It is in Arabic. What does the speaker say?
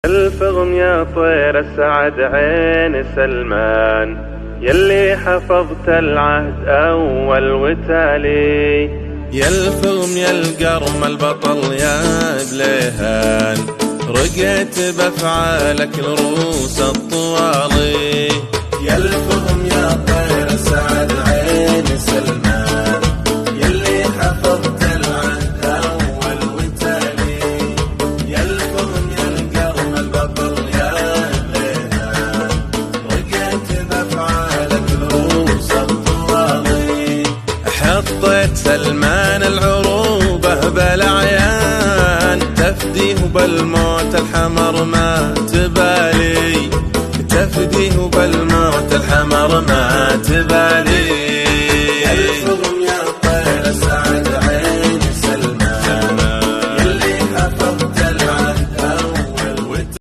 الفغم يا طير السعد عين سلمان، يلي حفظت العهد أول وتالي. يا الفغم يا القرم البطل يا بليهان، رقيت بأفعالك الروس الطوالي. يا الفغم يا طير السعد عين سلمان، يلي حفظت العهد أول وتالي. يا الفغم يا القرم البطل يا بليهان، رقيت بأفعالك الروس الطوالي. حطيت سلمان العروبة بالعيان، تفديه بالموت الحمر ما تبالي، تفديه بالموت الحمر ما تبالي.